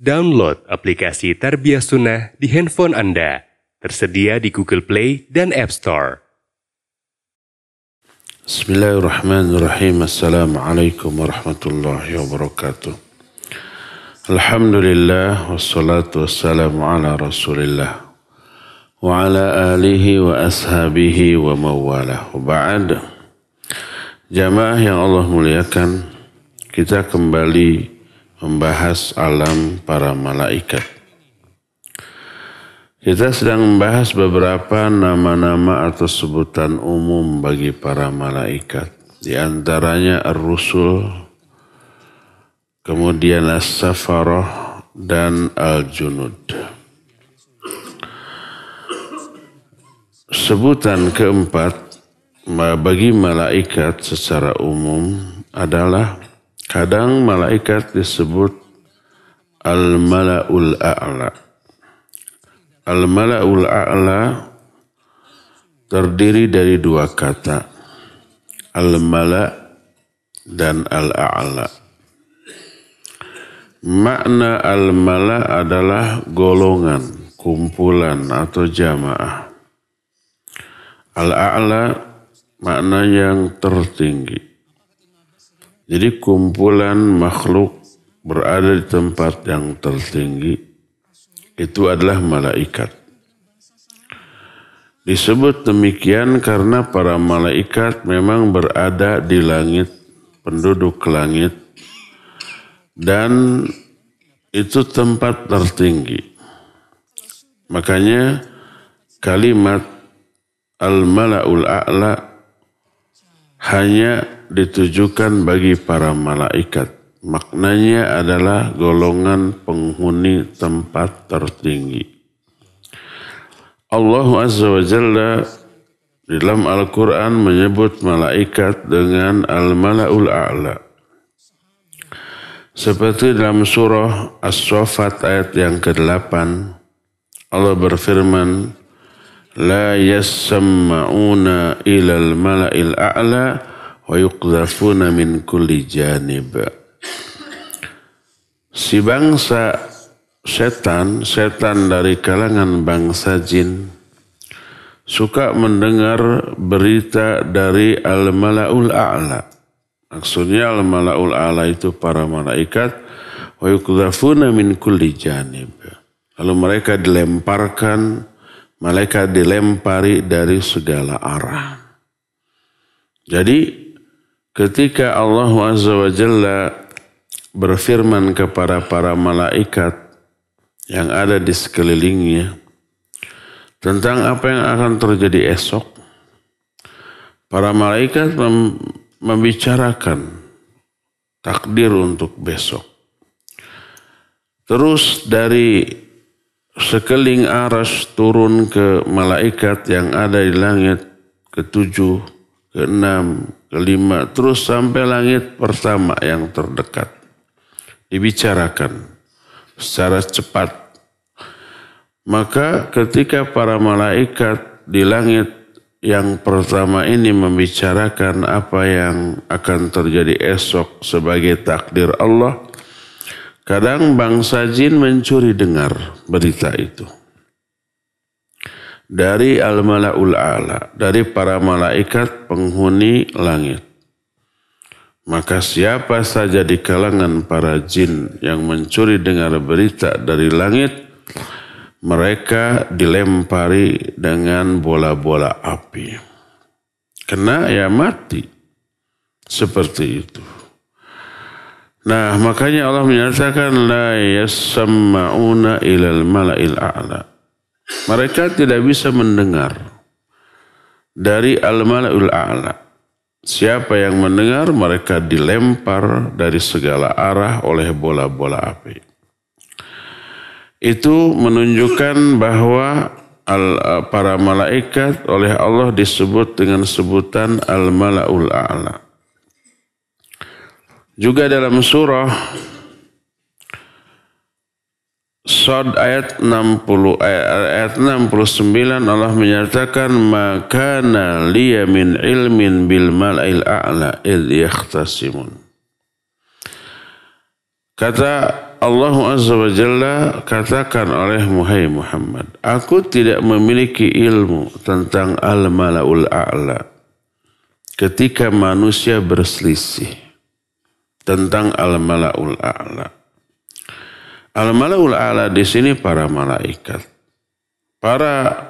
Download aplikasi Tarbiyah Sunnah di handphone Anda. Tersedia di Google Play dan App Store. Bismillahirrahmanirrahim. Assalamualaikum warahmatullahi wabarakatuh. Alhamdulillah wassalatu wassalamu ala Rasulillah wa ala alihi wa ashabihi wa mawalah. Wa ba'd. Jamaah yang Allah muliakan, kita kembali membahas alam para malaikat. Kita sedang membahas beberapa nama-nama atau sebutan umum bagi para malaikat. Di antaranya Ar-Rusul, kemudian As-Safarah, dan Al-Junud. Sebutan keempat bagi malaikat secara umum adalah kadang malaikat disebut Al-Mala'ul A'la. Al-Mala'ul A'la terdiri dari dua kata, Al-Mala' dan Al-A'la. Makna Al-Mala' adalah golongan, kumpulan atau jamaah. Al-A'la makna yang tertinggi. Jadi kumpulan makhluk berada di tempat yang tertinggi, itu adalah malaikat. Disebut demikian karena para malaikat memang berada di langit, penduduk langit, dan itu tempat tertinggi. Makanya kalimat Al-Mala'ul A'la hanya ditujukan bagi para malaikat. Maknanya adalah golongan penghuni tempat tertinggi. Allah Azza wa Jalla dalam Al-Quran menyebut malaikat dengan Al-Mala'ul A'la. Seperti dalam surah As-Saffat ayat yang ke-8, Allah berfirman, La yasma'una ilal mala'il a'la wa yuqdhafuna min kulli janib. Si bangsa setan dari kalangan bangsa jin suka mendengar berita dari Al-Mala'ul A'la. Maksudnya Al-Mala'ul A'la itu para malaikat, wa yuqdhafuna min kulli janib. Lalu mereka dilempari dari segala arah. Jadi ketika Allah Azza wa Jalla berfirman kepada para malaikat yang ada di sekelilingnya tentang apa yang akan terjadi esok, para malaikat membicarakan takdir untuk besok. Terus dari sekeliling arsy turun ke malaikat yang ada di langit ke-7, ke-6, ke-5, terus sampai langit pertama yang terdekat. Dibicarakan secara cepat. Maka ketika para malaikat di langit yang pertama ini membicarakan apa yang akan terjadi esok sebagai takdir Allah, kadang bangsa jin mencuri dengar berita itu dari Al-Mala'ul A'la, dari para malaikat penghuni langit. Maka siapa saja di kalangan para jin yang mencuri dengar berita dari langit, mereka dilempari dengan bola-bola api. Kena ya mati. Seperti itu. Nah, makanya Allah menyatakan la yasma'una ilal mala'il a'la. Mereka tidak bisa mendengar dari Al-Mala'ul A'la. Siapa yang mendengar, mereka dilempar dari segala arah oleh bola-bola api. Itu menunjukkan bahwa para malaikat oleh Allah disebut dengan sebutan Al-Mala'ul A'la. Juga dalam surah Shad ayat 69 Allah menyatakan makana liya min ilmin bil mala'il a'la id yakhtasimun. Kata Allah Azza wa Jalla katakan oleh Muhammad, aku tidak memiliki ilmu tentang al-mala'ul a'la. Ketika manusia berselisih tentang al-mala'ul a'la. Al-mala'ul a'la di sini para malaikat. Para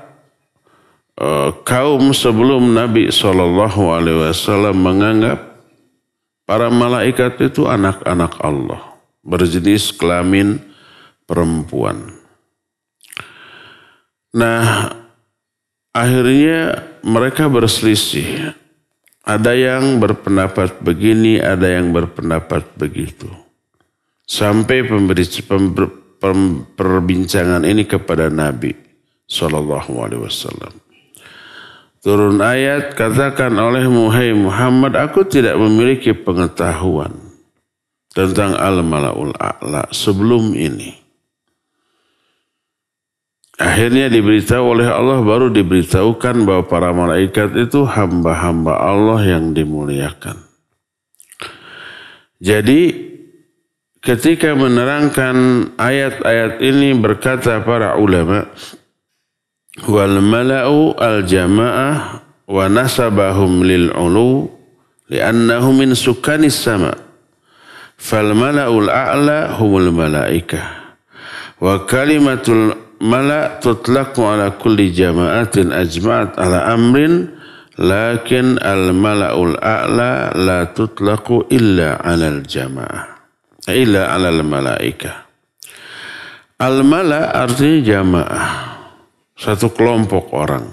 kaum sebelum Nabi SAW menganggap para malaikat itu anak-anak Allah. Berjenis kelamin perempuan. Nah, akhirnya mereka berselisih. Ada yang berpendapat begini, ada yang berpendapat begitu. Sampai perbincangan ini kepada Nabi SAW. Turun ayat, katakan oleh Muhammad, aku tidak memiliki pengetahuan tentang al-mala'ul a'la sebelum ini. Akhirnya diberitahu oleh Allah, baru diberitahukan bahwa para malaikat itu hamba-hamba Allah yang dimuliakan. Jadi ketika menerangkan ayat-ayat ini berkata para ulama, wal mala'u al-jama'ah wa nasabahum lil'ulu li'annahu min sukanis sama'. Fal mala'ul a'la humul malaikah. Wa kalimatul mala' tutlaqu ala kulli jama'atin ajma'at ala amrin, lakin al mala'ul a'la la tutlaqu illa ala al jama'ah. Illa ala al malaikah. Al mala' artinya jamaah. Satu kelompok orang.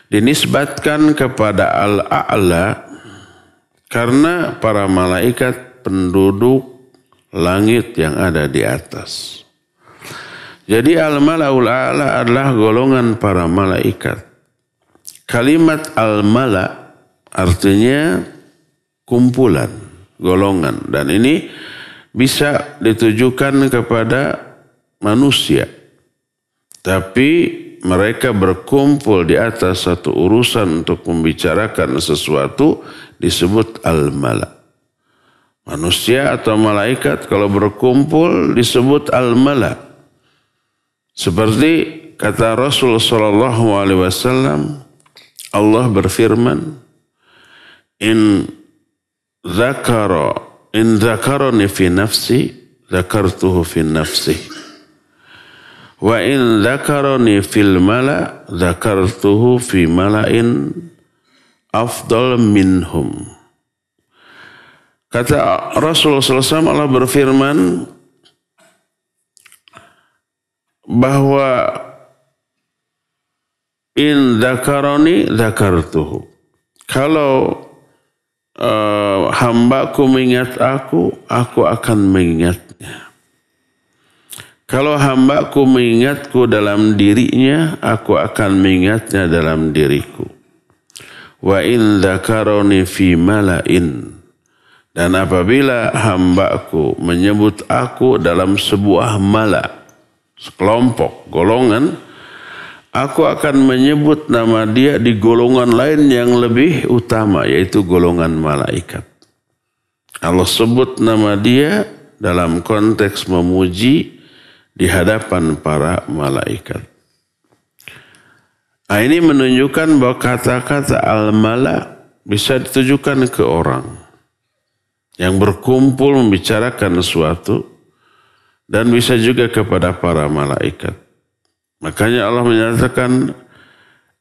Dinisbatkan kepada al-a'la karena para malaikat penduduk langit yang ada di atas. Jadi al-mala'ul a'la adalah golongan para malaikat. Kalimat al-mala' artinya kumpulan, golongan. Dan ini bisa ditujukan kepada manusia. Tapi mereka berkumpul di atas satu urusan untuk membicarakan sesuatu disebut al-mala'. Manusia atau malaikat kalau berkumpul disebut al-mala'. Seperti kata Rasul SAW, Allah berfirman, In zakarani fi nafsi, zakartuhu fi nafsi. Wa in zakarani fil mala, zakartuhu fi mala'in afdal minhum. Kata Rasulullah SAW, Allah berfirman bahwa in dzakaroni dzakartuhu. Kalau hambaku mengingat aku akan mengingatnya. Kalau hambaku mengingatku dalam dirinya, aku akan mengingatnya dalam diriku. Wa in dzakaroni fi mala'in. Dan apabila hambaku menyebut aku dalam sebuah mala, sekelompok, golongan, aku akan menyebut nama dia di golongan lain yang lebih utama, yaitu golongan malaikat. Allah sebut nama dia dalam konteks memuji di hadapan para malaikat. Nah, ini menunjukkan bahwa kata-kata al-mala bisa ditujukan ke orang yang berkumpul membicarakan sesuatu, dan bisa juga kepada para malaikat. Makanya Allah menyatakan,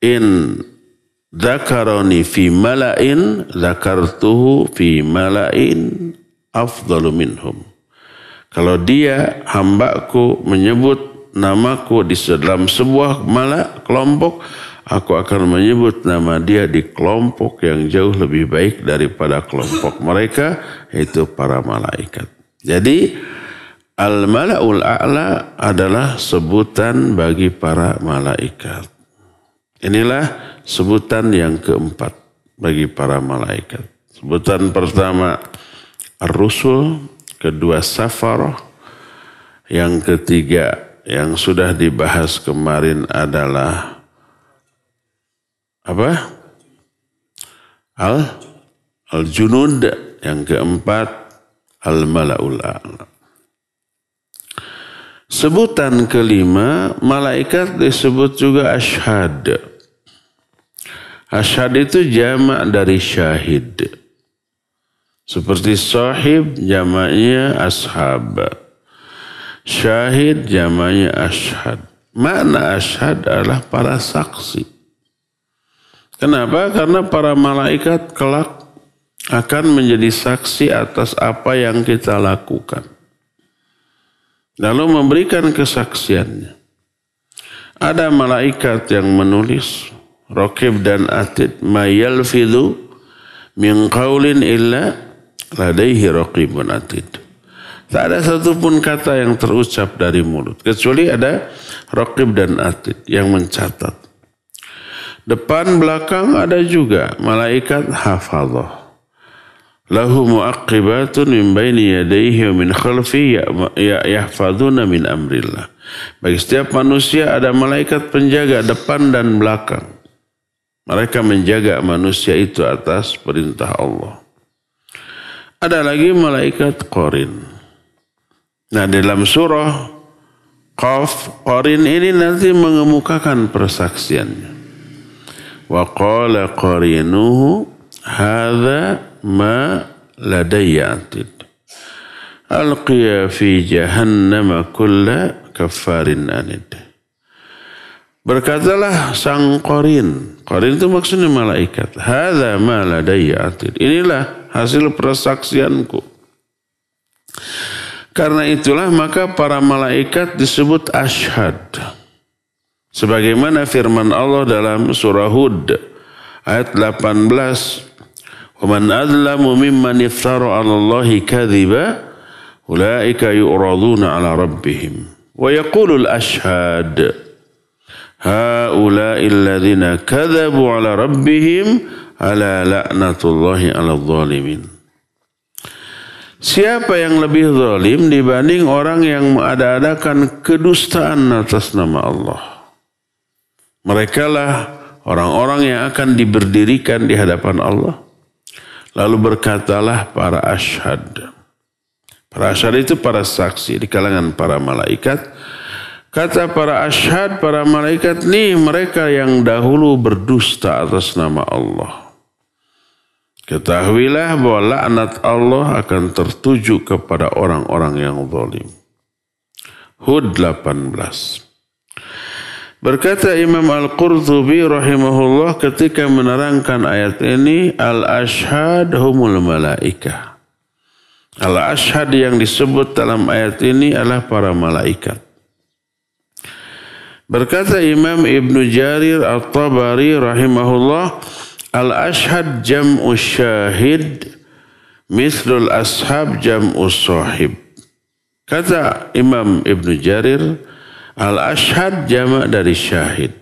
in dzakaroni fi mala'in dzakartuhu fi mala'in afdalu minhum. Kalau dia, hambaku, menyebut namaku di dalam sebuah mala, kelompok, aku akan menyebut nama dia di kelompok yang jauh lebih baik daripada kelompok mereka, yaitu para malaikat. Jadi al-mala'ul a'la adalah sebutan bagi para malaikat. Inilah sebutan yang keempat bagi para malaikat. Sebutan pertama ar-rusul, kedua safarah, yang ketiga yang sudah dibahas kemarin adalah apa? Al-junud, yang keempat al-mala'ul a'la. Sebutan kelima, malaikat disebut juga ashhad. Ashhad itu jamak dari syahid. Seperti sahib jamaknya ashab. Syahid jamaknya ashhad. Makna ashhad adalah para saksi. Kenapa? Karena para malaikat kelak akan menjadi saksi atas apa yang kita lakukan. Lalu memberikan kesaksiannya. Ada malaikat yang menulis, Raqib dan Atid, ma yalfidhu min qaulin illa ladaihi raqibun atid. Tak ada satupun kata yang terucap dari mulut, kecuali ada Raqib dan Atid yang mencatat. Depan belakang ada juga malaikat hafadhah. Lahu mu'aqibatun min baini yadayhi wa min khalfihi yahfadhuna min amrillah. Bagi setiap manusia ada malaikat penjaga depan dan belakang. Mereka menjaga manusia itu atas perintah Allah. Ada lagi malaikat qarin. Nah, dalam surah Qaf, qarin ini nanti mengemukakan persaksiannya. Wa qala qarinuhu hadza ma ladayya atid. Alqiya fi jahannam kulla kaffarin anid. Berkatalah sang qarin. Qarin itu maksudnya malaikat. Hadza ma ladayya atid. Inilah hasil persaksianku. Karena itulah maka para malaikat disebut ashhad. Sebagaimana firman Allah dalam surah Hud ayat 18. Wa man adlamu mimman iftara 'ala Allahi kadhiba ulaika yu'raduna 'ala rabbihim wa yaqulu al-ashhad haula'i alladhina kadhabu 'ala rabbihim ala la'natullahi 'ala adh-dhalimin. Siapa yang lebih zalim dibanding orang yang mengada-adakan kedustaan atas nama Allah? Mereka lah orang-orang yang akan diberdirikan di hadapan Allah. Lalu berkatalah para ashhad. Para ashhad itu para saksi di kalangan para malaikat. Kata para ashhad, para malaikat, nih mereka yang dahulu berdusta atas nama Allah. Ketahuilah bahwa laknat Allah akan tertuju kepada orang-orang yang zalim. Hud 18. Berkata Imam Al-Qurtubi rahimahullah ketika menerangkan ayat ini, al-ashhad humul malaikah. Al-ashhad yang disebut dalam ayat ini adalah para malaikat. Berkata Imam Ibn Jarir At-Tabari rahimahullah, al-ashhad jam'u syahid mithlul ashab jam'u sahib. Kata Imam Ibn Jarir, al-ashhad jamak dari syahid.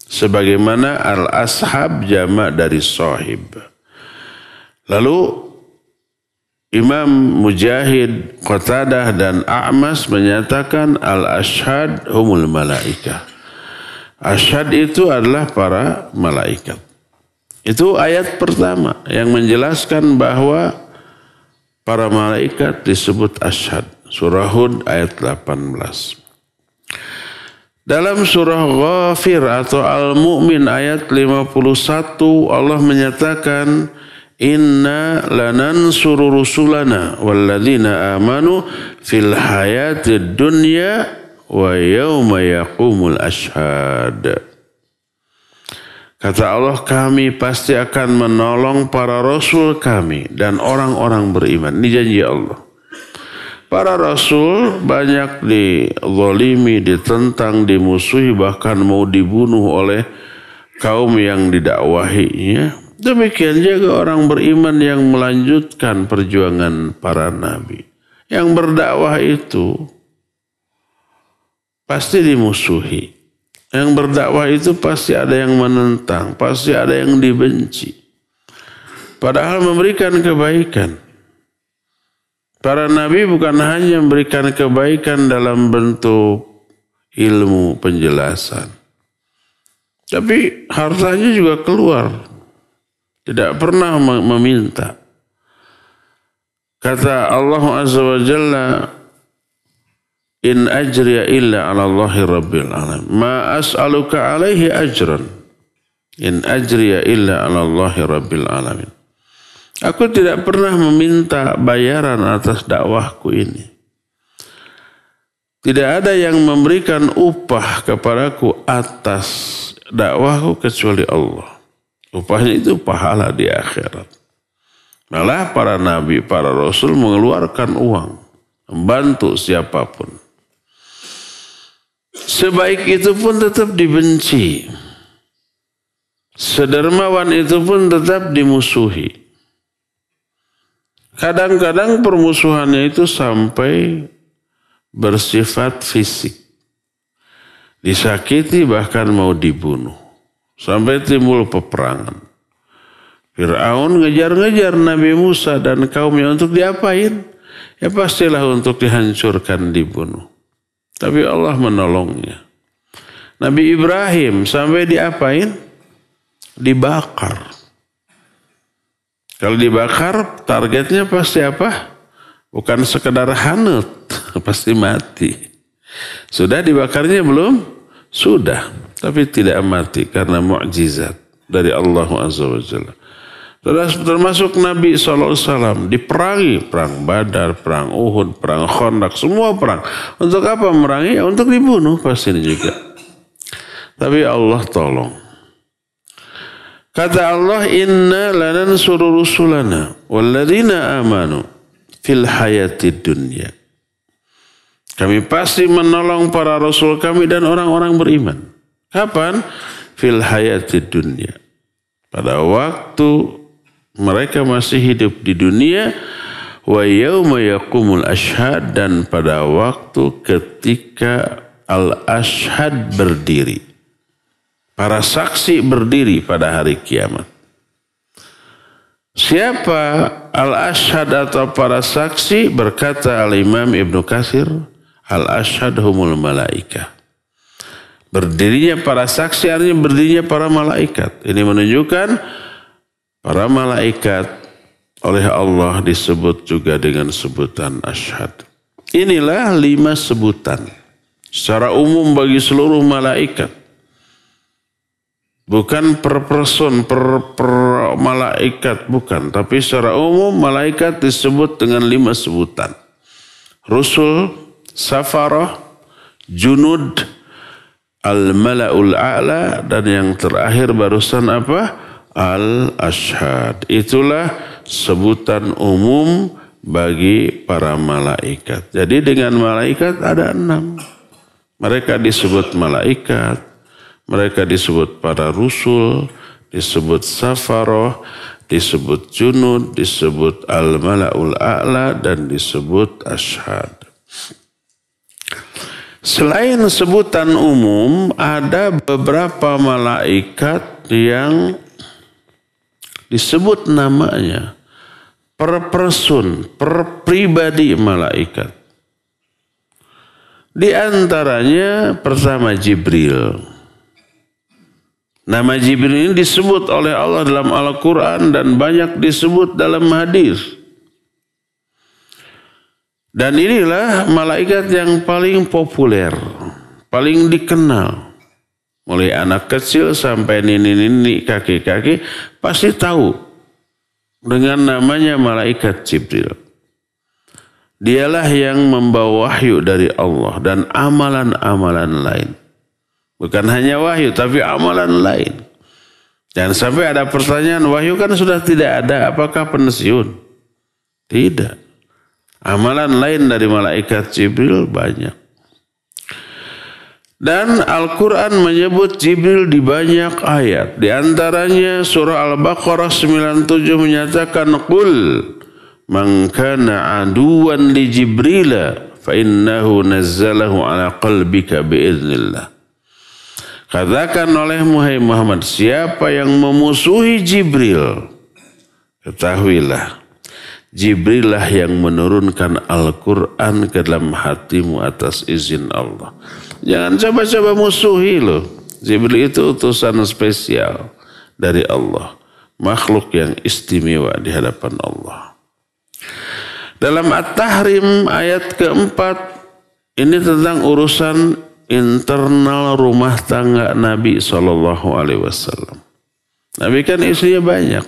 Sebagaimana al-ashab jamak dari sahib. Lalu Imam Mujahid, Qatadah dan A'mas menyatakan al-ashhad humul malaikah. Ashhad itu adalah para malaikat. Itu ayat pertama yang menjelaskan bahwa para malaikat disebut ashhad. Surah Hud ayat 18. Dalam surah Ghafir atau Al-Mu'min ayat 51 Allah menyatakan, inna lanansuru rusulana walladzina amanu fil hayatid dunya wa yawma yaqumul ashhad. Kata Allah, kami pasti akan menolong para rasul kami dan orang-orang beriman. Ini janji Allah. Para rasul banyak dizalimi, ditentang, dimusuhi, bahkan mau dibunuh oleh kaum yang didakwahinya. Demikian juga orang beriman yang melanjutkan perjuangan para nabi. Yang berdakwah itu pasti dimusuhi. Yang berdakwah itu pasti ada yang menentang, pasti ada yang dibenci. Padahal memberikan kebaikan. Para nabi bukan hanya memberikan kebaikan dalam bentuk ilmu penjelasan. Tapi hartanya juga keluar. Tidak pernah meminta. Kata Allah Azza wa Jalla, in ajriya illa 'ala Allahi rabbil alamin. Ma as'aluka 'alaihi ajran. In ajriya illa 'ala Allahi rabbil alamin. Aku tidak pernah meminta bayaran atas dakwahku ini. Tidak ada yang memberikan upah kepadaku atas dakwahku kecuali Allah. Upahnya itu pahala di akhirat. Malah para nabi, para rasul mengeluarkan uang, membantu siapapun. Sebaik itu pun tetap dibenci. Sedermawan itu pun tetap dimusuhi. Kadang-kadang permusuhannya itu sampai bersifat fisik. Disakiti bahkan mau dibunuh. Sampai timbul peperangan. Fir'aun ngejar-ngejar Nabi Musa dan kaumnya untuk diapain? Ya pastilah untuk dihancurkan, dibunuh. Tapi Allah menolongnya. Nabi Ibrahim sampai diapain? Dibakar. Kalau dibakar targetnya pasti apa? Bukan sekedar hanut, pasti mati. Sudah dibakarnya belum? Sudah, tapi tidak mati karena mukjizat dari Allah Azza wa Jalla. Termasuk Nabi SAW diperangi, perang Badar, perang Uhud, perang Khandaq, semua perang. Untuk apa merangi? Untuk dibunuh pasti juga. Tapi Allah tolong. Kata Allah, inna lanansuru rusulana walladzina amanu fil hayatid dunya. Kami pasti menolong para rasul kami dan orang-orang beriman. Kapan? Fil hayatid dunya. Pada waktu mereka masih hidup di dunia, wa yauma yaqumul ashhad, dan pada waktu ketika al-ashhad berdiri. Para saksi berdiri pada hari kiamat. Siapa al-ashhad atau para saksi? Berkata al-Imam Ibnu Katsir, al-ashhad humul malaikah. Berdirinya para saksi artinya berdirinya para malaikat. Ini menunjukkan para malaikat oleh Allah disebut juga dengan sebutan ashhad. Inilah 5 sebutan secara umum bagi seluruh malaikat. Bukan per person, per malaikat, bukan. Tapi secara umum malaikat disebut dengan 5 sebutan. Rusul, safarah, junud, al-mala'ul a'la, dan yang terakhir barusan apa? Al-ashhad. Itulah sebutan umum bagi para malaikat. Jadi dengan malaikat ada 6. Mereka disebut malaikat. Mereka disebut para rusul, disebut safaroh, disebut junud, disebut al-mala'ul a'la, dan disebut ashhad. Selain sebutan umum, ada beberapa malaikat yang disebut namanya per person, per pribadi malaikat. Di antaranya pertama Jibril. Nama Jibril ini disebut oleh Allah dalam Al-Quran dan banyak disebut dalam hadis. Dan inilah malaikat yang paling populer, paling dikenal. Mulai anak kecil sampai nini-nini, kakek-kakek pasti tahu dengan namanya malaikat Jibril. Dialah yang membawa wahyu dari Allah dan amalan-amalan lain. Bukan hanya wahyu, tapi amalan lain. Jangan sampai ada pertanyaan, wahyu kan sudah tidak ada, apakah pensiun? Tidak. Amalan lain dari malaikat Jibril banyak. Dan Al-Quran menyebut Jibril di banyak ayat. Di antaranya surah Al-Baqarah 97 menyatakan, Qul man kana aduwan li Jibrila fa innahu nazzalahu ala qalbika biiznillah. Katakan oleh Muhammad, siapa yang memusuhi Jibril, ketahuilah, Jibril lah yang menurunkan Al-Quran ke dalam hatimu atas izin Allah. Jangan coba-coba musuhi loh. Jibril itu utusan spesial dari Allah. Makhluk yang istimewa di hadapan Allah. Dalam At-Tahrim ayat keempat, Ini tentang urusan internal rumah tangga Nabi SAW. Nabi kan istrinya banyak.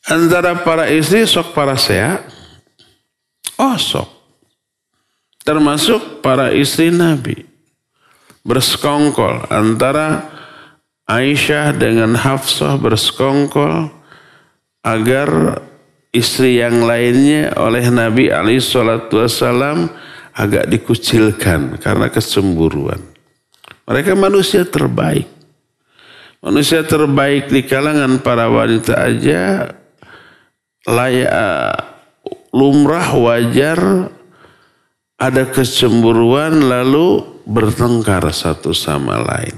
Antara para istri sok para sea. Oh sok. Termasuk para istri Nabi. Bersekongkol. Antara Aisyah dengan Hafsah bersekongkol. Agar istri yang lainnya oleh Nabi SAW agak dikucilkan karena kecemburuan. Mereka manusia terbaik. Manusia terbaik di kalangan para wanita aja lumrah wajar ada kecemburuan lalu bertengkar satu sama lain.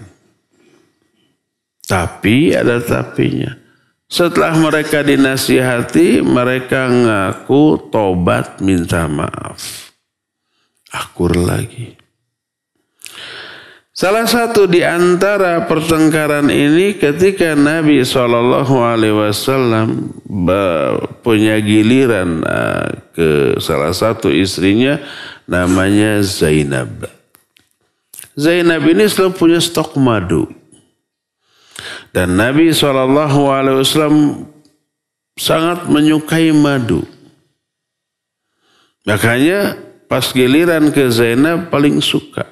Tapi ada tapinya. Setelah mereka dinasihati, mereka ngaku tobat minta maaf. Akur lagi. Salah satu di antara pertengkaran ini ketika Nabi SAW punya giliran ke salah satu istrinya namanya Zainab. Zainab ini selalu punya stok madu. Dan Nabi SAW sangat menyukai madu. Makanya pas giliran ke Zainab paling suka.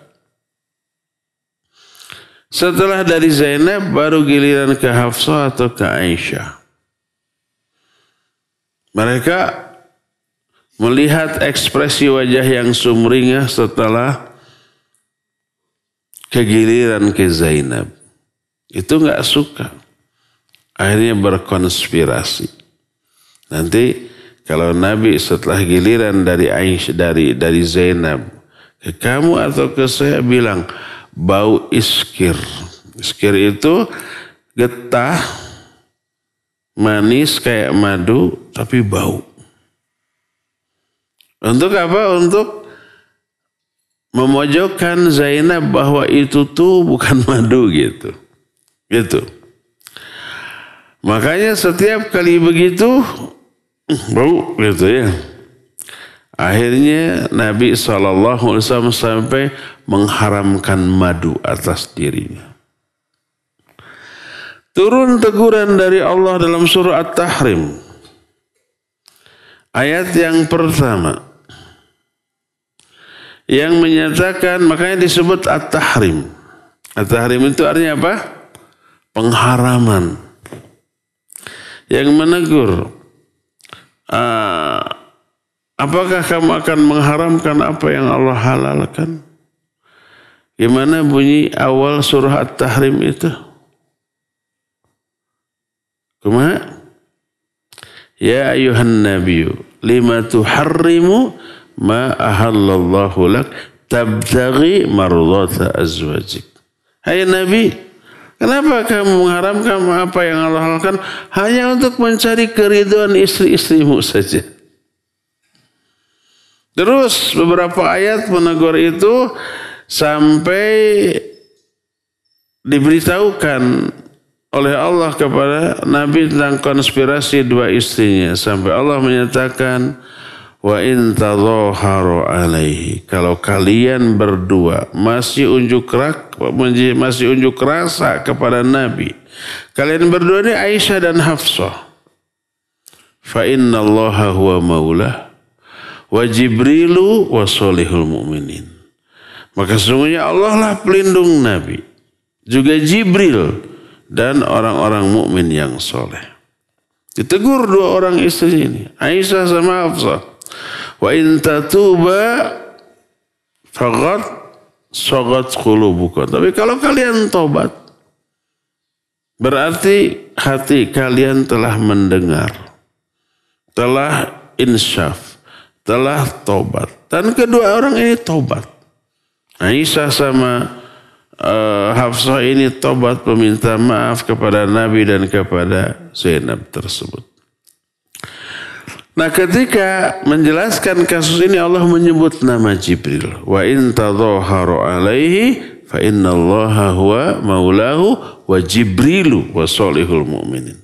Setelah dari Zainab baru giliran ke Hafsah atau ke Aisyah. Mereka melihat ekspresi wajah yang sumringah setelah kegiliran ke Zainab. Itu enggak suka. Akhirnya berkonspirasi. Nanti kalau Nabi setelah giliran dari Aisyah dari Zainab ke kamu atau ke saya bilang bau iskir. Iskir itu getah, manis kayak madu, tapi bau. Untuk apa? Untuk memojokkan Zainab bahwa itu tuh bukan madu gitu. Gitu. Makanya setiap kali begitu, bau gitu ya. Akhirnya Nabi SAW sampai mengharamkan madu atas dirinya. Turun teguran dari Allah dalam surah At-Tahrim. Ayat yang pertama. Yang menyatakan, makanya disebut At-Tahrim. At-Tahrim itu artinya apa? Pengharaman. Yang menegur. Apakah kamu akan mengharamkan apa yang Allah halalkan? Gimana bunyi awal surah At-Tahrim itu? Kumaha? Ya ayuhan nabiyyu lima tuharrimu ma ahallallahu lak tabtaghi mardhata azwajik. Hai Nabi, kenapa kamu mengharamkan apa yang Allah halalkan hanya untuk mencari keridhaan istri-istrimu saja? Terus beberapa ayat menegur itu sampai diberitahukan oleh Allah kepada Nabi tentang konspirasi dua istrinya. Sampai Allah menyatakan, wa in tadhaharu alaihi. Kalau kalian berdua masih unjuk rasa kepada Nabi. Kalian berdua ini Aisyah dan Hafsah. Fa inna allaha huwa maulah. Wa Jibrilu wa solihul mu'minin. Maka sesungguhnya Allah lah pelindung Nabi. Juga Jibril dan orang-orang mukmin yang soleh. Ditegur dua orang istri ini. Aisyah sama Hafsah. Wa in tatuba faqad sagat qulubukum. Tapi kalau kalian tobat, berarti hati kalian telah mendengar. Telah insyaf. Telah tobat. Dan kedua orang ini tobat. Aisyah sama Hafsah ini tobat meminta maaf kepada Nabi dan kepada Zainab tersebut. Nah ketika menjelaskan kasus ini Allah menyebut nama Jibril. Wa in tadhaharu alaihi fa innallaha huwa maulahu wa Jibrilu wa solihul mu'minin.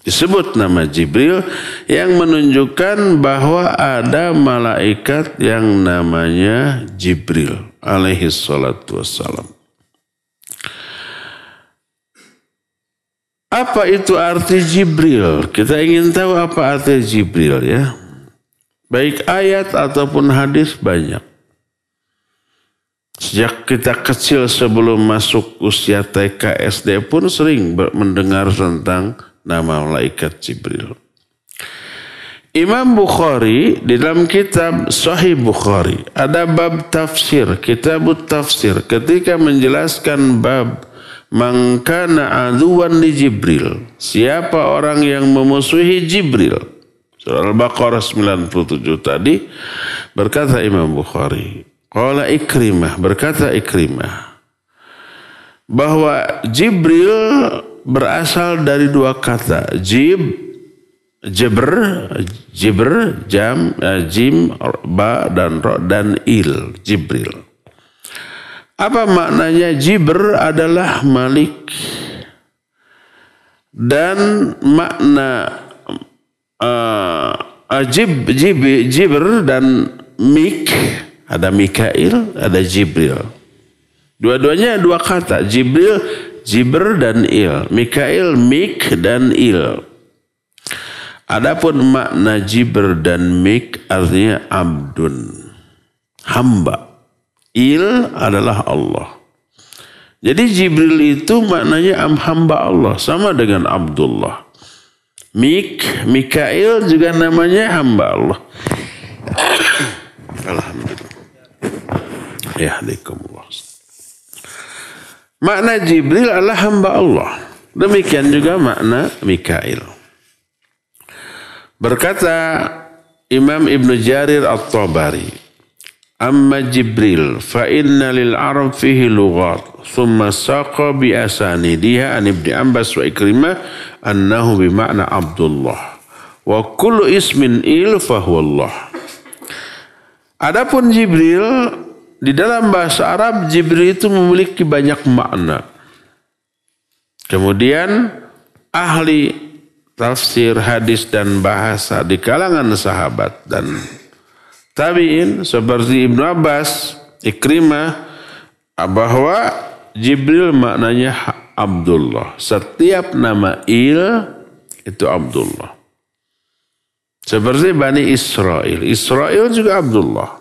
disebut nama Jibril yang menunjukkan bahwa ada malaikat yang namanya Jibril alaihi salatu wassalam. Apa itu arti Jibril? Kita ingin tahu apa arti Jibril ya. Baik ayat ataupun hadis banyak. Sejak kita kecil sebelum masuk usia TK SD pun sering mendengar tentang nama malaikat Jibril. Imam Bukhari di dalam kitab Sahih Bukhari ada bab tafsir, kitabut tafsir, ketika menjelaskan bab man kana aduwan li Jibril, siapa orang yang memusuhi Jibril. Surah Al-Baqarah 97 tadi berkata Imam Bukhari, qala Ikrimah, berkata Ikrimah bahwa Jibril berasal dari dua kata, jim, ba dan ro dan il, Jibril. Apa maknanya? Jibr adalah malik. Dan makna Jibr dan mik, ada Mikail, ada Jibril. Dua-duanya dua kata, Jibr dan il, Mikail, mik dan il. Adapun makna Jibr dan mik artinya abdun, hamba. Il adalah Allah. Jadi Jibril itu maknanya hamba Allah, sama dengan Abdullah. Mikail juga namanya hamba Allah. Alhamdulillah. Yahdikumullah. Makna Jibril adalah hamba Allah. Demikian juga makna Mikail. Berkata Imam Ibn Jarir At-Tabari, amma Jibril fa inna lil Arab fihi lughat thumma saqa bi asanidiha an Ibn Abbas wa Ikrimah annahu bima'na Abdullah wa kullu ismin il fa huwa Allah. Adapun Jibril di dalam bahasa Arab, Jibril itu memiliki banyak makna. Kemudian ahli tafsir, hadis dan bahasa di kalangan sahabat dan tabi'in seperti Ibnu Abbas, Ikrimah, bahwa Jibril maknanya Abdullah. Setiap nama il itu Abdullah. Seperti Bani Israel. Israel juga Abdullah.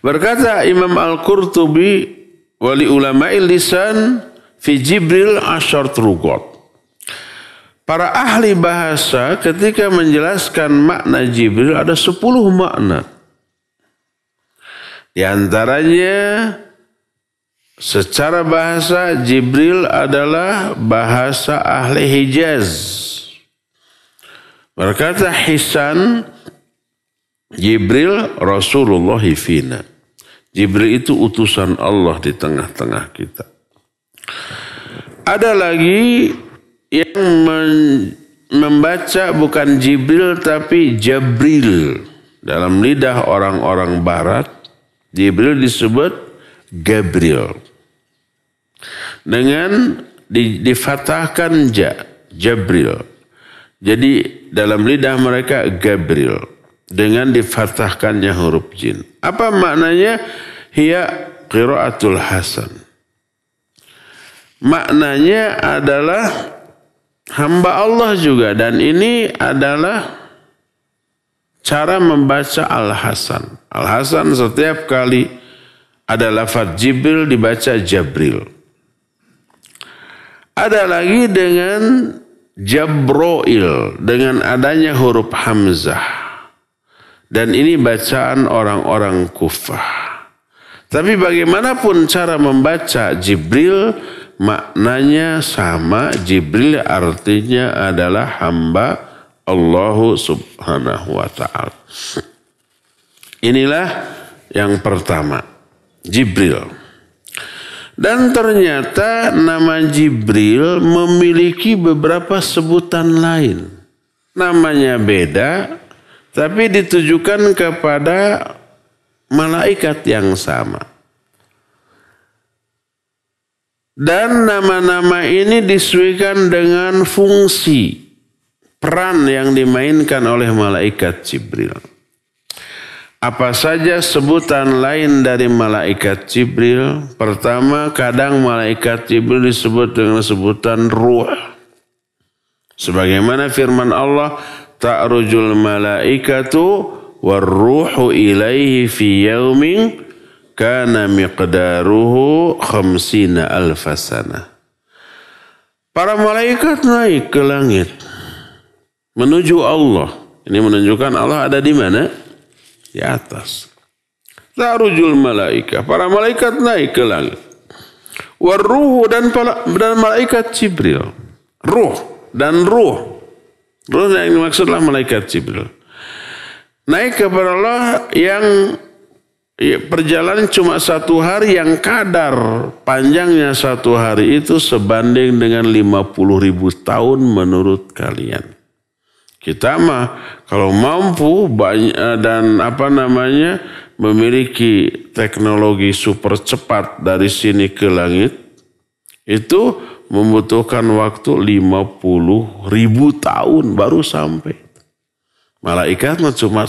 Berkata Imam Al-Qurtubi, wali ulama'il lisan fi Jibril asyart rugot. Para ahli bahasa ketika menjelaskan makna Jibril ada 10 makna. Di antaranya secara bahasa Jibril adalah bahasa ahli Hijaz. Berkata Hisan, Jibril Rasulullah fina. Jibril itu utusan Allah di tengah-tengah kita. Ada lagi yang membaca bukan Jibril tapi Jabril. Dalam lidah orang-orang barat, Jibril disebut Gabriel. Dengan difatahkan Jabril. Jadi dalam lidah mereka Gabriel. Dengan difatahkannya huruf jin. Apa maknanya? Hiya qiraatul hasan. Maknanya adalah hamba Allah juga. Dan ini adalah cara membaca Al-Hasan. Al-Hasan setiap kali ada lafaz Jibril dibaca Jabril. Ada lagi dengan Jabroil. Dengan adanya huruf Hamzah. Dan ini bacaan orang-orang Kufah. Tapi bagaimanapun cara membaca Jibril, maknanya sama. Jibril artinya adalah hamba Allah subhanahu wa ta'ala. Inilah yang pertama, Jibril. Dan ternyata nama Jibril memiliki beberapa sebutan lain. Namanya beda, tapi ditujukan kepada malaikat yang sama. Dan nama-nama ini disesuaikan dengan fungsi, peran yang dimainkan oleh malaikat Jibril. Apa saja sebutan lain dari malaikat Jibril? Pertama, kadang malaikat Jibril disebut dengan sebutan ruh. Sebagaimana firman Allah, ta'rujul malaikatu warruhu ilaihi fi yaumin kana miqdaruhu 50 alfasana. Para malaikat naik ke langit menuju Allah. Ini menunjukkan Allah ada di mana? Di atas. Ta'rujul malaika. Para malaikat naik ke langit. Warruhu dan malaikat Jibril. Ruh dan ruh. Ruh yang dimaksudlah malaikat Jibril. Naik kepada Allah yang perjalanan cuma 1 hari, yang kadar panjangnya 1 hari itu sebanding dengan 50.000 tahun menurut kalian. Kita mah kalau mampu dan memiliki teknologi super cepat dari sini ke langit, itu membutuhkan waktu 50.000 tahun baru sampai. Malaikat mah cuma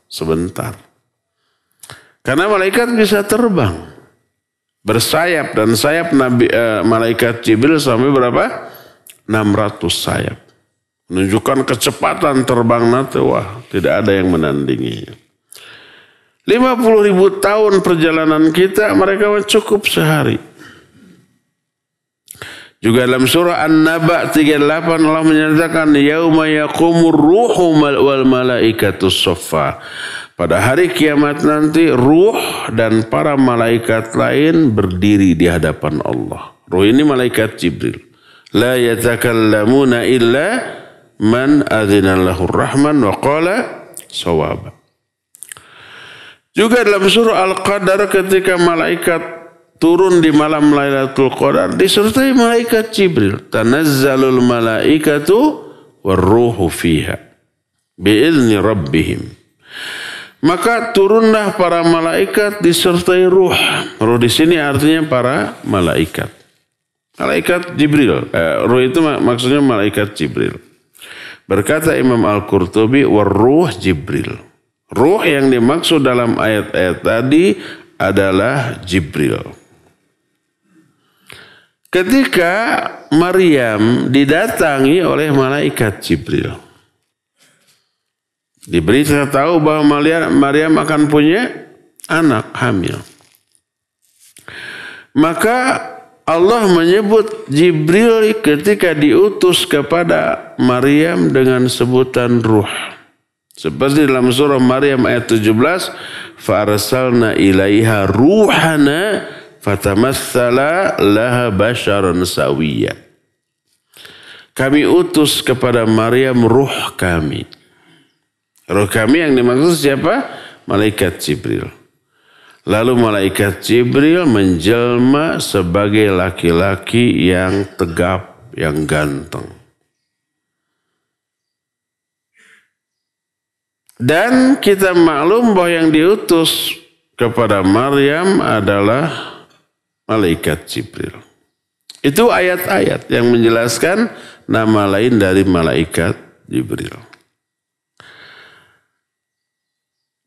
sebentar. Karena malaikat bisa terbang, bersayap, dan sayap malaikat Jibril sampai berapa? 600 sayap. Menunjukkan kecepatan terbang nanti, wah, tidak ada yang menandinginya. 50.000 tahun perjalanan kita, mereka cukup sehari. Juga dalam surah An-Naba 38 Allah menyatakan, yauma yaqumur ruhu wal malaikatu saffa. Pada hari kiamat nanti, ruh dan para malaikat lain berdiri di hadapan Allah. Ruh ini malaikat Jibril. La yatakallamuna illa man adzina lahur rahman wa qala shawaba. Juga dalam surah Al-Qadar ketika malaikat turun di malam Lailatul Qadar disertai malaikat Jibril. Tanazzalul malaikatu warruhu fiha bi'izni rabbihim. Maka turunlah para malaikat disertai ruh. Ruh di sini artinya para malaikat. Malaikat Jibril. Ruh itu maksudnya malaikat Jibril. Berkata Imam Al-Qurtubi, warruh Jibril. Ruh yang dimaksud dalam ayat-ayat tadi adalah Jibril. Ketika Maryam didatangi oleh malaikat Jibril, diberitahu bahwa Maryam akan punya anak hamil. Maka Allah menyebut Jibril ketika diutus kepada Maryam dengan sebutan ruh. Seperti dalam surah Maryam ayat 17, فَأَرْسَلْنَا إِلَيْهَا رُوحَنَا فَتَمَثَّلَ لَهَا بَشَرًا سَوِيًّا. Kami utus kepada Maryam ruh kami. Ruh kami yang dimaksud siapa? Malaikat Jibril. Lalu malaikat Jibril menjelma sebagai laki-laki yang tegap, yang ganteng. Dan kita maklum bahwa yang diutus kepada Maryam adalah malaikat Jibril. Itu ayat-ayat yang menjelaskan nama lain dari malaikat Jibril.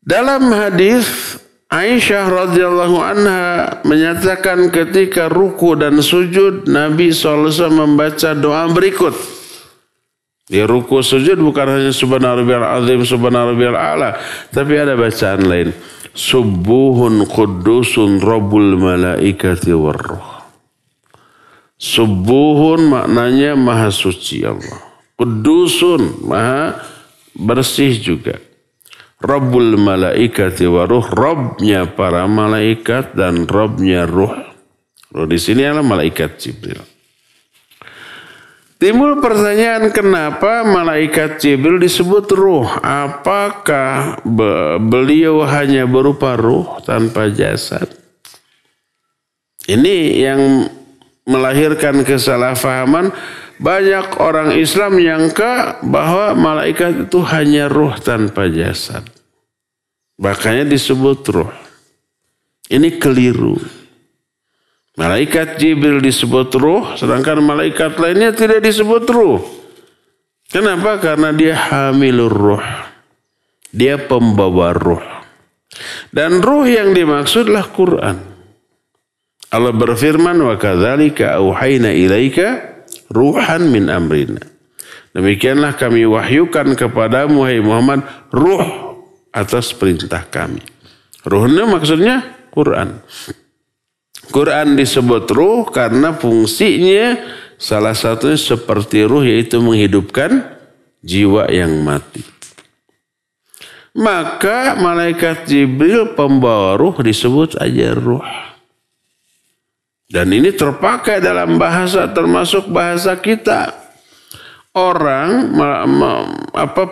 Dalam hadis Aisyah radhiyallahu anha menyatakan ketika ruku dan sujud Nabi SAW membaca doa berikut. Di ruku sujud bukan hanya subhana rabbiyal azim, subhana rabbiyal a'la, tapi ada bacaan lain. Subuhun qudusun rabbul malaikati warruh. Subuhun maknanya maha suci Allah. Qudusun maha bersih juga. Rabbul malaikati wa ruh, Rabbnya para malaikat dan Rabbnya ruh. Ruh di sini adalah malaikat Jibril. Timbul pertanyaan, kenapa malaikat Jibril disebut ruh? Apakah beliau hanya berupa ruh tanpa jasad? Ini yang melahirkan kesalahpahaman. Banyak orang Islam nyangka bahwa malaikat itu hanya ruh tanpa jasad. Makanya disebut ruh. Ini keliru. Malaikat Jibril disebut ruh, sedangkan malaikat lainnya tidak disebut ruh. Kenapa? Karena dia hamilur ruh. Dia pembawa ruh. Dan ruh yang dimaksudlah Quran. Allah berfirman, wa kadzalika auhayna ilaika ruhan min amrina. Demikianlah kami wahyukan kepadamu, hai Muhammad, ruh atas perintah kami. Ruhnya maksudnya Quran. Quran disebut ruh karena fungsinya salah satunya seperti ruh, yaitu menghidupkan jiwa yang mati. Maka malaikat Jibril pembawa ruh disebut aja ruh. Dan ini terpakai dalam bahasa, termasuk bahasa kita. Orang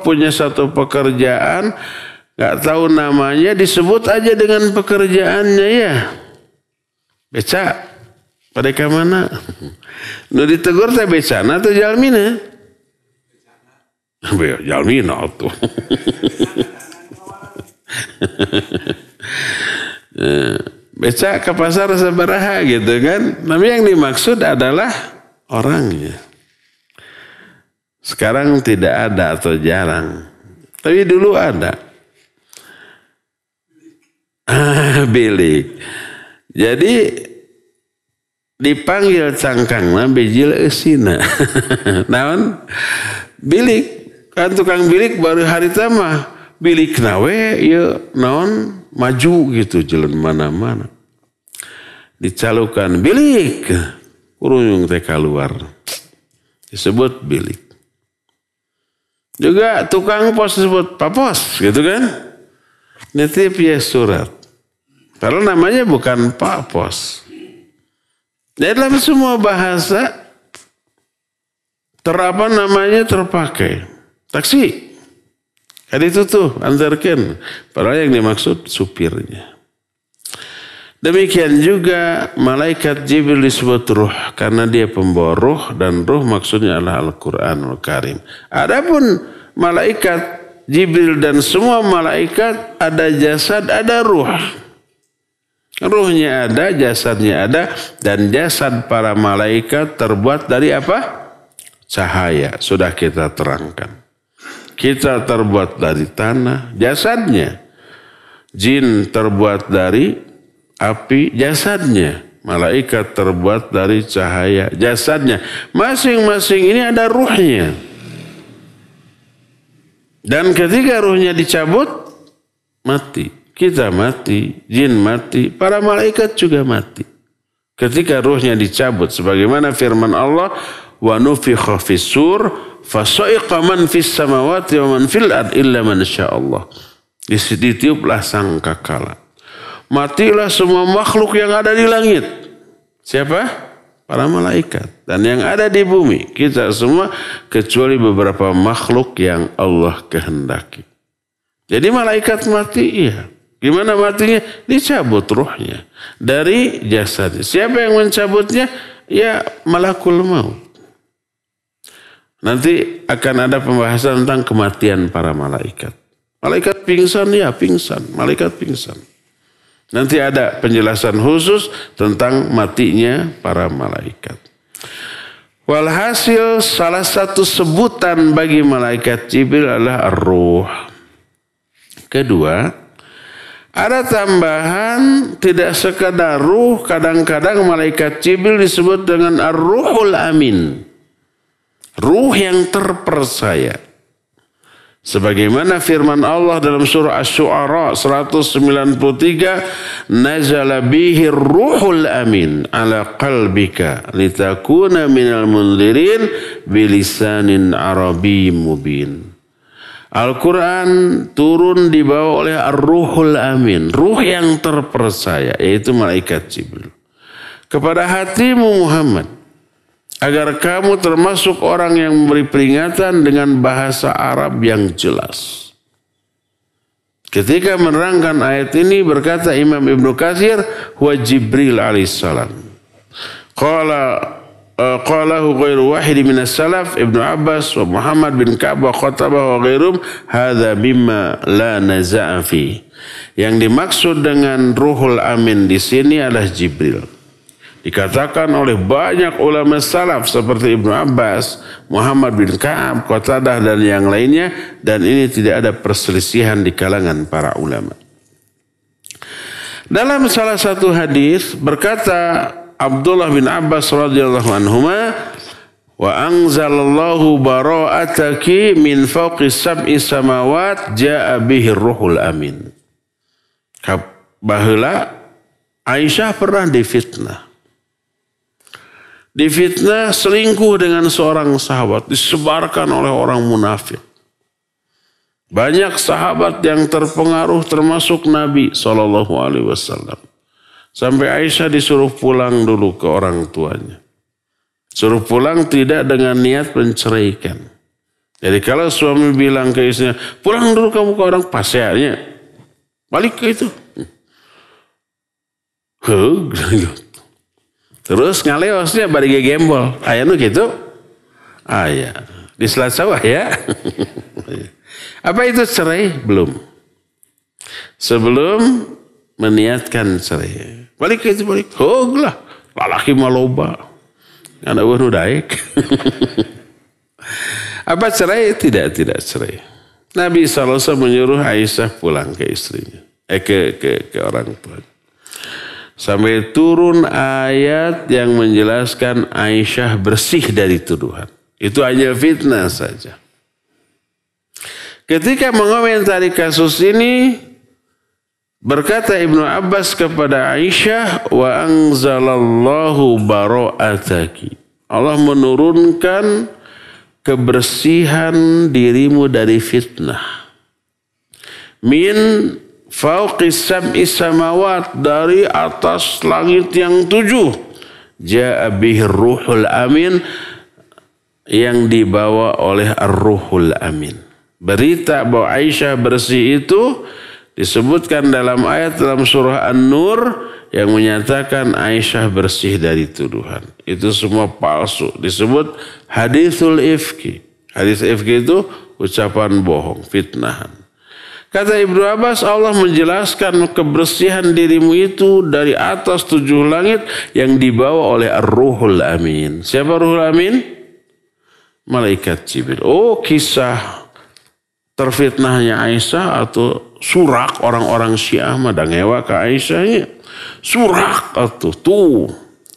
punya satu pekerjaan, gak tahu namanya, disebut aja dengan pekerjaannya ya. Beca, pada ke mana? Nu ditegur teh becana atau jalmina? Jalmina tuh. Beca ke pasar sabaraha gitu kan. Tapi yang dimaksud adalah orangnya. Sekarang tidak ada atau jarang. Tapi dulu ada. Bilik. Jadi dipanggil cangkangna bijil eusina. Naon? Bilik. Kan tukang bilik baru hari tama. Bilik nawe ya naon maju gitu jalan mana-mana. Dicalukan bilik. Kuruyung teh keluar. Disebut bilik. Juga tukang pos disebut papos gitu kan. Nitip ya surat. Kalau namanya bukan Pak Pos. Dalam semua bahasa namanya terpakai. Taksi. Kan itu tuh antarkan. Padahal yang dimaksud supirnya. Demikian juga malaikat Jibril disebut ruh karena dia pembawa ruh, dan ruh maksudnya adalah Al-Qur'anul Karim. Adapun malaikat Jibril dan semua malaikat ada jasad, ada ruh. Ruhnya ada, jasadnya ada, dan jasad para malaikat terbuat dari apa? Cahaya. Sudah kita terangkan. Kita terbuat dari tanah, jasadnya. Jin terbuat dari api, jasadnya. Malaikat terbuat dari cahaya, jasadnya. Masing-masing ini ada ruhnya. Dan ketika ruhnya dicabut, mati. Kita mati, jin mati, para malaikat juga mati. Ketika ruhnya dicabut, sebagaimana firman Allah, wa nufikha fis-sur fasa'iqa man fis samawati wa man fil ard illa man sya'allah. Ditiuplah sangkakala. Matilah semua makhluk yang ada di langit. Siapa? Para malaikat. Dan yang ada di bumi, kita semua, kecuali beberapa makhluk yang Allah kehendaki. Jadi malaikat mati, iya. Gimana matinya? Dicabut ruhnya dari jasadnya. Siapa yang mencabutnya? Ya malakul maut. Nanti akan ada pembahasan tentang kematian para malaikat. Malaikat pingsan, ya pingsan. Malaikat pingsan. Nanti ada penjelasan khusus tentang matinya para malaikat. Walhasil salah satu sebutan bagi malaikat Jibril adalah ar-ruh. Kedua, ada tambahan, tidak sekadar ruh, kadang-kadang malaikat Jibril disebut dengan ar-ruhul amin. Ruh yang terpercaya. Sebagaimana firman Allah dalam surah Asy-Syu'ara 193, nazala bihi ruhul amin ala qalbika litakuna minal munzirin bilisanin arabiyyin mubin. Al-Quran turun dibawa oleh Ar-Ruhul Amin. Ruh yang terpercaya, yaitu malaikat Jibril. Kepada hatimu Muhammad. Agar kamu termasuk orang yang memberi peringatan dengan bahasa Arab yang jelas. Ketika menerangkan ayat ini berkata Imam Ibnu Katsir, huwa Jibril alaihissalam. Qalahu ghairu wahid min as-salaf Ibnu Abbas wa Muhammad bin Ka'ab wa Qatabah wa ghairum hadza mimma la naza'a fi. Yang dimaksud dengan Ruhul Amin di sini adalah Jibril. Dikatakan oleh banyak ulama salaf seperti Ibnu Abbas, Muhammad bin Ka'ab, Qatadah dan yang lainnya, dan ini tidak ada perselisihan di kalangan para ulama. Dalam salah satu hadis berkata Abdullah bin Abbas radhiyallahu anhuma, wa anzalallahu bara'ataki min fawqi sab'i samawat ja'a bihi ruhul amin. Baheula Aisyah pernah difitnah. Difitnah selingkuh dengan seorang sahabat, disebarkan oleh orang munafik. Banyak sahabat yang terpengaruh termasuk Nabi SAW. Sampai Aisyah disuruh pulang dulu ke orang tuanya. Suruh pulang tidak dengan niat menceraikan. Jadi kalau suami bilang ke istrinya, pulang dulu kamu ke orang pasernya, balik ke itu. Terus ngaleosnya bari gembol. Aya nu kitu? Aya. Di selat sawah ya. Apa itu cerai? Belum. Sebelum meniatkan cerai. Balik ke itu balik. Hoglah. Lalaki mah loba. Ana eueuh nu daek. Apa cerai? Tidak cerai. Nabi SAW menyuruh Aisyah pulang ke istrinya. Ke orang tua. Sampai turun ayat yang menjelaskan Aisyah bersih dari tuduhan. Itu hanya fitnah saja. Ketika mengomentari kasus ini, berkata Ibnu Abbas kepada Aisyah, wa anzalallahu bara'ataki. Allah menurunkan kebersihan dirimu dari fitnah. Min fauqis sab'i samawat, dari atas langit yang 7. Ja'a bihi ruhul amin, yang dibawa oleh ar-ruhul amin. Berita bahwa Aisyah bersih itu disebutkan dalam ayat dalam surah An-Nur yang menyatakan Aisyah bersih dari tuduhan. Itu semua palsu. Disebut hadithul ifki. Hadis ifki itu ucapan bohong, fitnahan. Kata Ibnu Abbas, Allah menjelaskan kebersihan dirimu itu dari atas 7 langit yang dibawa oleh Ar-Ruhul Amin. Siapa Ruhul Amin? Malaikat Jibril. Oh, kisah terfitnahnya Aisyah atau surak orang-orang Syiah mah dangewa ke Aisyahnya. Surak atau tuh.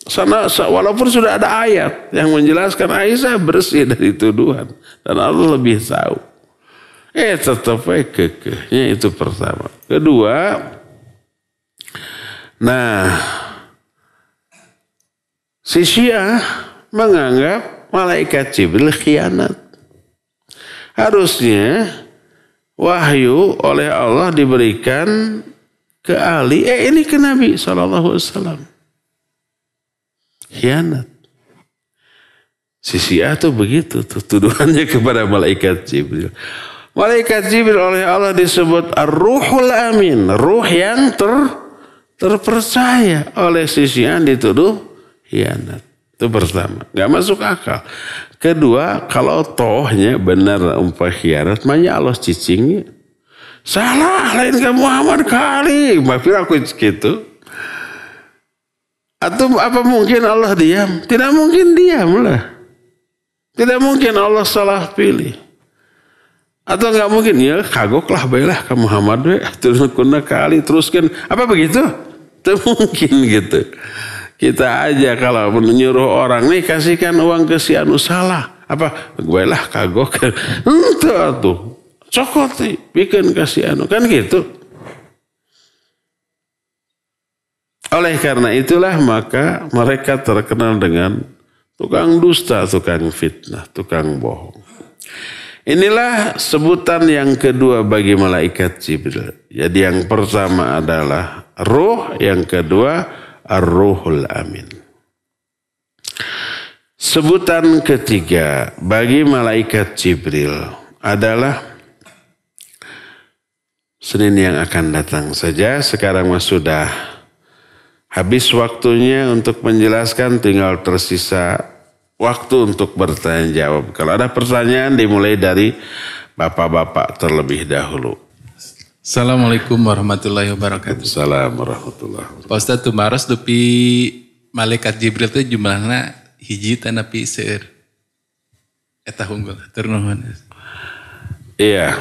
Sana walaupun sudah ada ayat yang menjelaskan Aisyah bersih dari tuduhan dan Allah lebih tahu. Tetap kekehnya itu pertama. Kedua, si Syiah menganggap malaikat Jibril khianat. Harusnya wahyu oleh Allah diberikan ke Ali, ini ke Nabi SAW. Khianat. Si Syiah tuh begitu tuh tuduhannya kepada malaikat Jibril. Malaikat Jibril oleh Allah disebut Ar-Ruhul Amin, ruh yang terpercaya. Oleh si Syiah dituduh khianat. Itu pertama, nggak masuk akal. Kedua, kalau tohnya benar umpah khianat, makanya Allah cicingnya. Salah, lain ke Muhammad kali. Maafin aku gitu. Atau apa mungkin Allah diam? Tidak mungkin diam lah. Tidak mungkin Allah salah pilih. Atau nggak mungkin ya kagoklah baiklah ke Muhammad terus kuna kali teruskan apa begitu? Tidak mungkin gitu. Kita aja kalau menyuruh orang nih kasihkan uang ke si anu salah apa baiklah kagok tuh cokot nih bikin kasih anu kan gitu. Oleh karena itulah maka mereka terkenal dengan tukang dusta, tukang fitnah, tukang bohong. Inilah sebutan yang kedua bagi malaikat Jibril. Jadi yang pertama adalah ruh, yang kedua Ar-Ruhul Amin. Sebutan ketiga bagi malaikat Jibril adalah Senin yang akan datang saja. Sekarang sudah habis waktunya untuk menjelaskan, tinggal tersisa waktu untuk bertanya jawab. Kalau ada pertanyaan dimulai dari bapak-bapak terlebih dahulu. Assalamualaikum warahmatullahi wabarakatuh. Assalamualaikum warahmatullahi wabarakatuh. Pak Ustadz Tumaras dupi malaikat Jibril itu jumlahnya hiji tapi seueur. Eta hunggul turnuhun. Iya,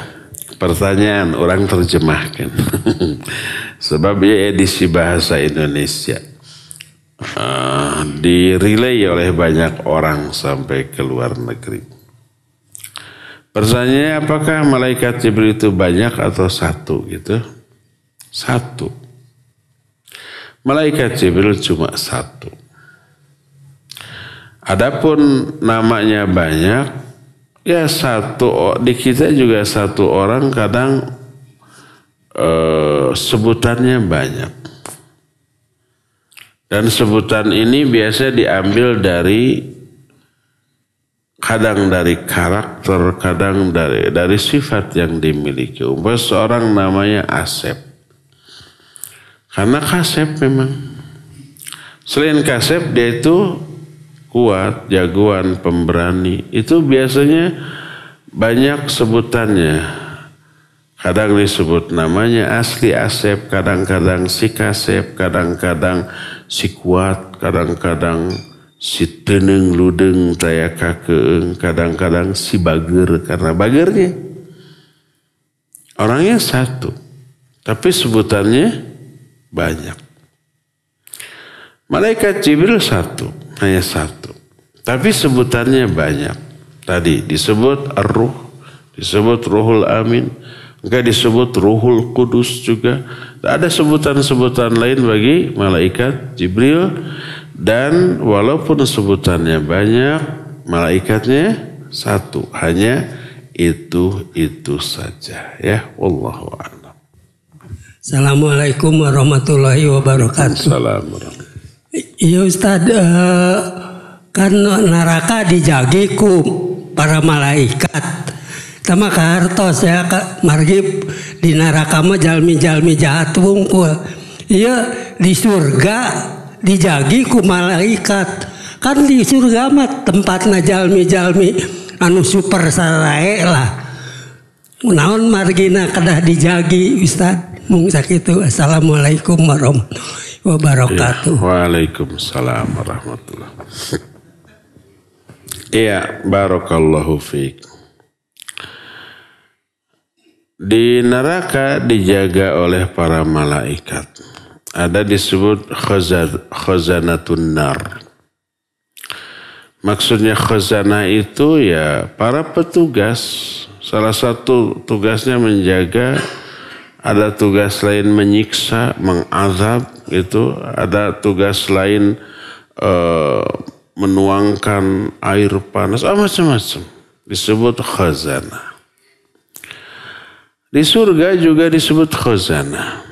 pertanyaan orang terjemahkan. Sebab ya edisi bahasa Indonesia dirilai oleh banyak orang sampai ke luar negeri. Pertanyaannya, apakah malaikat Jibril itu banyak atau satu gitu? Satu. Malaikat Jibril cuma satu. Adapun namanya banyak, ya satu. Di kita juga satu orang kadang sebutannya banyak. Dan sebutan ini biasa diambil dari kadang dari karakter, kadang dari sifat yang dimiliki. Umpama seorang namanya Asep. Karena Kasep memang. Selain Kasep dia itu kuat, jagoan, pemberani. Itu biasanya banyak sebutannya. Kadang disebut namanya asli Asep, kadang-kadang si Kasep, kadang-kadang si kuat, kadang-kadang si teneng ludeng taya kakeeng, kadang-kadang si bager karena bagernya. Orangnya satu, tapi sebutannya banyak. Malaikat Jibril satu, hanya satu, tapi sebutannya banyak. Tadi disebut Ar-Ruh, disebut Ruhul Amin, enggak disebut Ruhul Kudus juga. Ada sebutan-sebutan lain bagi malaikat Jibril. Dan walaupun sebutannya banyak, malaikatnya satu. Hanya itu saja. Ya, wallahu a'lam. Assalamualaikum warahmatullahi wabarakatuh. Assalamualaikum. Iya Ustaz, kan neraka dijagi ku para malaikat. Tama kahartos ya, margib di neraka mah jalmi-jalmi jahat wungkul. Iya di surga dijagi ku malaikat. Kan di surga mah tempatna jalmi-jalmi anu super sarae lah. Naon margina kedah dijagi Ustaz. Mung sakitu. Assalamualaikum warahmatullahi wabarakatuh. Waalaikumsalam warahmatullahi wabarakatuh. Iya, barakallahu fiik. Di neraka dijaga oleh para malaikat. Ada disebut khazanatun nar. Maksudnya khazanah itu ya para petugas. Salah satu tugasnya menjaga. Ada tugas lain menyiksa, mengazab itu. Ada tugas lain menuangkan air panas. Macam-macam. Disebut khazanah. Di surga juga disebut khazanah.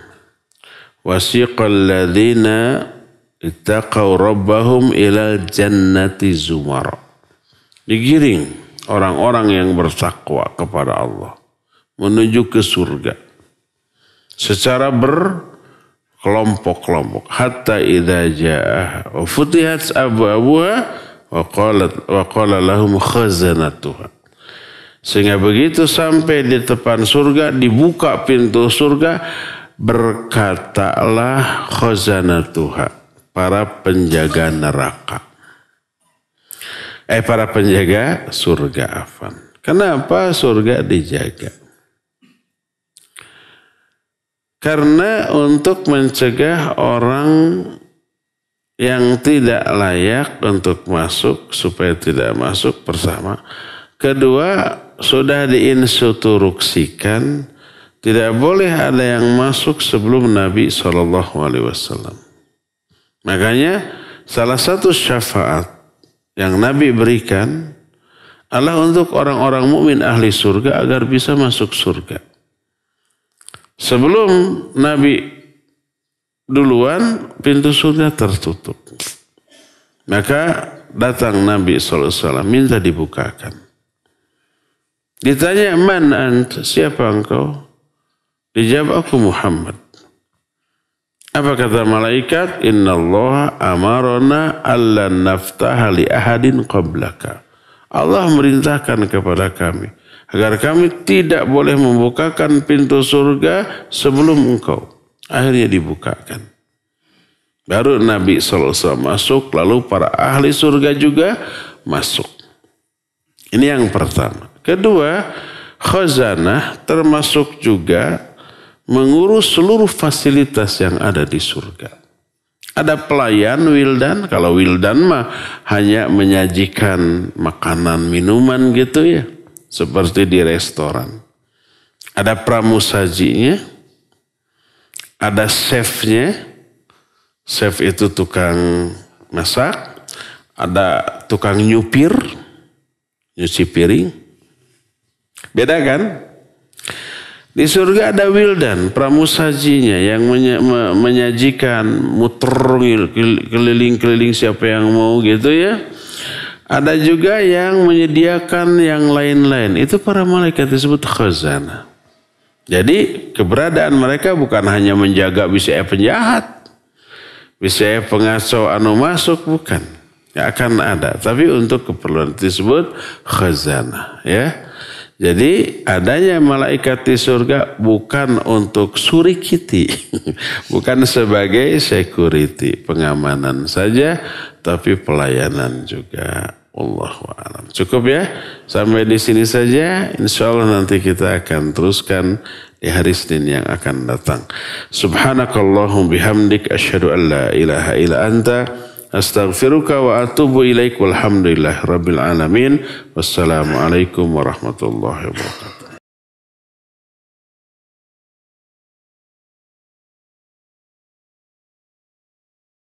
Wasiqal ladzina ittaqaw rabbahum ilal jannati zumara. Digiring orang-orang yang bertakwa kepada Allah menuju ke surga secara berkelompok-kelompok. Hatta idza jaa wa futihat abwabuha wa qala lahum khazanatuha. Sehingga begitu sampai di depan surga, dibuka pintu surga, berkatalah khazanatuha, para penjaga neraka. Para penjaga surga, afan. Kenapa surga dijaga? Karena untuk mencegah orang yang tidak layak untuk masuk supaya tidak masuk pertama. Kedua, sudah diinstruksikan tidak boleh ada yang masuk sebelum Nabi SAW. Makanya salah satu syafaat yang Nabi berikan adalah untuk orang-orang mukmin ahli surga agar bisa masuk surga. Sebelum Nabi duluan, pintu surga tertutup. Maka datang Nabi SAW minta dibukakan. Ditanya, man ant, siapa engkau? Dijawab, aku Muhammad. Apa kata malaikat? Inna Allah amarona alla naftaha li ahadin qablaka. Allah merintahkan kepada kami agar kami tidak boleh membukakan pintu surga sebelum engkau. Akhirnya dibukakan. Baru Nabi SAW masuk, lalu para ahli surga juga masuk. Ini yang pertama. Kedua, khazanah termasuk juga mengurus seluruh fasilitas yang ada di surga. Ada pelayan wildan, kalau wildan mah hanya menyajikan makanan minuman gitu ya, seperti di restoran. Ada pramusajinya, ada chefnya, chef itu tukang masak, ada tukang nyupir, nyuci piring. Beda kan? Di surga ada wildan, pramusajinya yang menyajikan, muter keliling-keliling siapa yang mau gitu ya. Ada juga yang menyediakan yang lain-lain. Itu para malaikat disebut khazanah. Jadi keberadaan mereka bukan hanya menjaga bisa penjahat, bisa pengacau anu masuk, bukan. Gak akan ada. Tapi untuk keperluan disebut khazanah ya. Jadi adanya malaikat di surga bukan untuk surikiti, bukan sebagai security, pengamanan saja, tapi pelayanan juga. Allahu a'lam. Cukup ya, sampai di sini saja. Insya Allah nanti kita akan teruskan di hari Senin yang akan datang. Subhanakallahum bihamdik, asyhadu an la ilaha illa anta, astaghfiruka wa atubu ilaik, walhamdulillah rabbil alamin. Wassalamualaikum warahmatullahi wabarakatuh.